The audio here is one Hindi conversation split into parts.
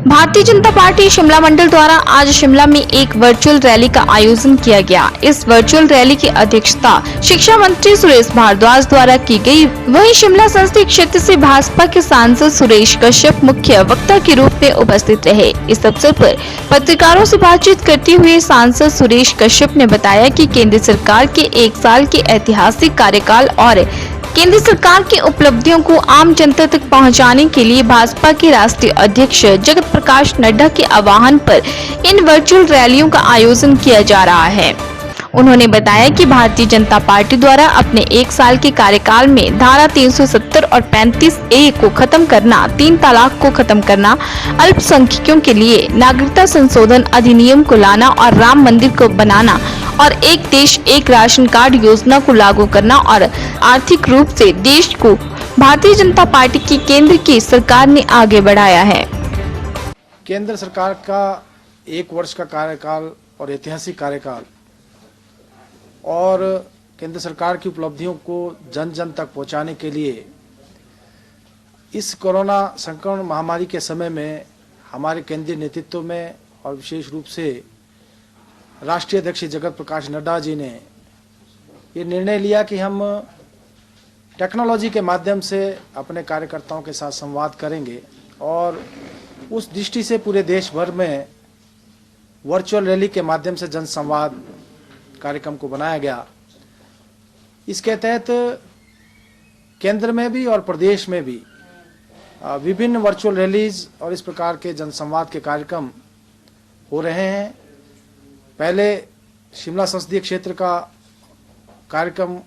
भारतीय जनता पार्टी शिमला मंडल द्वारा आज शिमला में एक वर्चुअल रैली का आयोजन किया गया। इस वर्चुअल रैली की अध्यक्षता शिक्षा मंत्री सुरेश भारद्वाज द्वारा की गई। वहीं शिमला संसदीय क्षेत्र से भाजपा के सांसद सुरेश कश्यप मुख्य वक्ता के रूप में उपस्थित रहे। इस अवसर पर पत्रकारों से बातचीत करते हुए सांसद सुरेश कश्यप ने बताया कि केंद्र सरकार के 1 साल के ऐतिहासिक कार्यकाल और केंद्र सरकार की उपलब्धियों को आम जनता तक पहुंचाने के लिए भाजपा के राष्ट्रीय अध्यक्ष जगत प्रकाश नड्डा के आह्वान पर इन वर्चुअल रैलियों का आयोजन किया जा रहा है। उन्होंने बताया कि भारतीय जनता पार्टी द्वारा अपने 1 साल के कार्यकाल में धारा 370 और 35A को खत्म करना, 3 तलाक को खत्म करना, अल्पसंख्यकों के लिए नागरिकता संशोधन अधिनियम को लाना और राम मंदिर को बनाना और एक देश एक राशन कार्ड योजना को लागू करना और आर्थिक रूप से देश को भारतीय जनता पार्टी की केंद्र की सरकार ने आगे बढ़ाया है। केंद्र सरकार का 1 वर्ष का कार्यकाल और ऐतिहासिक कार्यकाल और केंद्र सरकार की उपलब्धियों को जन जन तक पहुंचाने के लिए इस कोरोना संक्रमण महामारी के समय में हमारे केंद्रीय नेतृत्व में और विशेष रूप से राष्ट्रीय अध्यक्ष जगत प्रकाश नड्डा जी ने ये निर्णय लिया कि हम टेक्नोलॉजी के माध्यम से अपने कार्यकर्ताओं के साथ संवाद करेंगे और उस दृष्टि से पूरे देश भर में वर्चुअल रैली के माध्यम से जन संवाद कार्यक्रम को बनाया गया। इसके तहत केंद्र में भी और प्रदेश में भी विभिन्न वर्चुअल रैलीज और इस प्रकार के जनसंवाद के कार्यक्रम हो रहे हैं। पहले शिमला संसदीय क्षेत्र का कार्यक्रम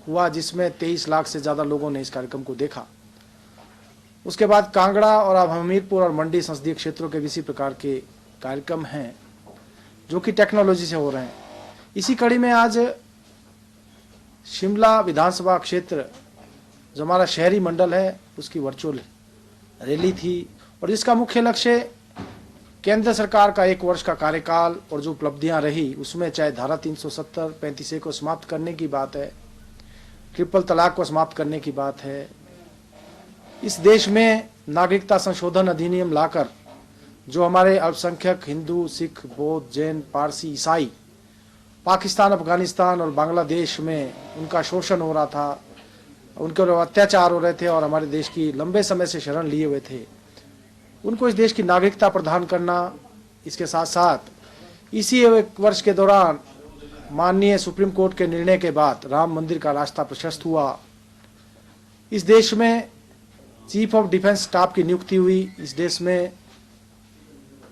हुआ जिसमें 23 लाख से ज़्यादा लोगों ने इस कार्यक्रम को देखा। उसके बाद कांगड़ा और अब हमीरपुर और मंडी संसदीय क्षेत्रों के इसी प्रकार के कार्यक्रम हैं जो कि टेक्नोलॉजी से हो रहे हैं। इसी कड़ी में आज शिमला विधानसभा क्षेत्र जो हमारा शहरी मंडल है उसकी वर्चुअल रैली थी और इसका मुख्य लक्ष्य केंद्र सरकार का 1 वर्ष का कार्यकाल और जो उपलब्धियां रही उसमें चाहे धारा 370 35A को समाप्त करने की बात है, ट्रिपल तलाक को समाप्त करने की बात है, इस देश में नागरिकता संशोधन अधिनियम लाकर जो हमारे अल्पसंख्यक हिंदू, सिख, बौद्ध, जैन, पारसी, ईसाई पाकिस्तान, अफगानिस्तान और बांग्लादेश में उनका शोषण हो रहा था, उनके ऊपर अत्याचार हो रहे थे और हमारे देश की लंबे समय से शरण लिए हुए थे, उनको इस देश की नागरिकता प्रदान करना। इसके साथ साथ इसी 1 वर्ष के दौरान माननीय सुप्रीम कोर्ट के निर्णय के बाद राम मंदिर का रास्ता प्रशस्त हुआ। इस देश में चीफ ऑफ डिफेंस स्टाफ की नियुक्ति हुई। इस देश में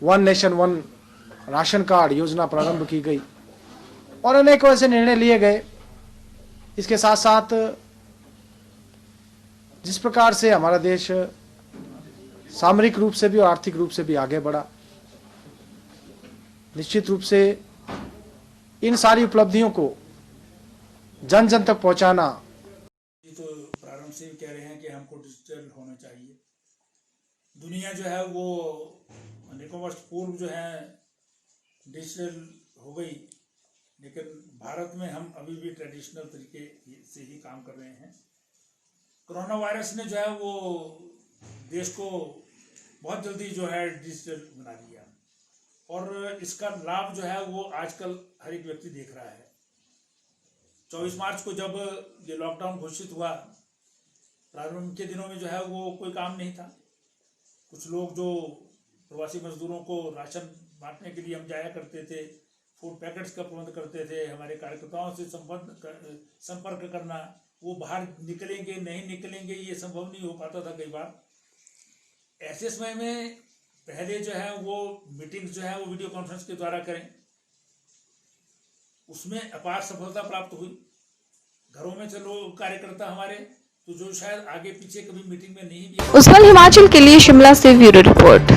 1 नेशन 1 राशन कार्ड योजना प्रारंभ की गई और अनेक ऐसे निर्णय लिए गए। इसके साथ साथ जिस प्रकार से हमारा देश सामरिक रूप से भी और आर्थिक रूप से भी आगे बढ़ा, निश्चित रूप से इन सारी उपलब्धियों को जन जन तक पहुंचाना। तो प्रारंभ से कह रहे हैं कि हमको डिजिटल होना चाहिए। दुनिया जो है वो अनेकों वर्ष पूर्व जो है डिजिटल हो गई, लेकिन भारत में हम अभी भी ट्रेडिशनल तरीके से ही काम कर रहे हैं। कोरोना वायरस ने जो है वो देश को बहुत जल्दी जो है डिजिटल बना दिया और इसका लाभ जो है वो आजकल हर एक व्यक्ति देख रहा है। 24 मार्च को जब ये लॉकडाउन घोषित हुआ, प्रारंभ के दिनों में जो है वो कोई काम नहीं था। कुछ लोग जो प्रवासी मजदूरों को राशन बांटने के लिए हम जाया करते थे, फूड पैकेट्स का प्रबंध करते थे, हमारे कार्यकर्ताओं से संपर्क करना, वो बाहर निकलेंगे नहीं निकलेंगे ये संभव नहीं हो पाता था कई बार। ऐसे समय में पहले जो है वो मीटिंग्स जो है वो वीडियो कॉन्फ्रेंस के द्वारा करें, उसमें अपार सफलता प्राप्त हुई। घरों में चलो कार्यकर्ता हमारे तो जो शायद आगे पीछे कभी मीटिंग में नहीं भी। उज्ज्वल हिमाचल के लिए शिमला से ब्यूरो रिपोर्ट।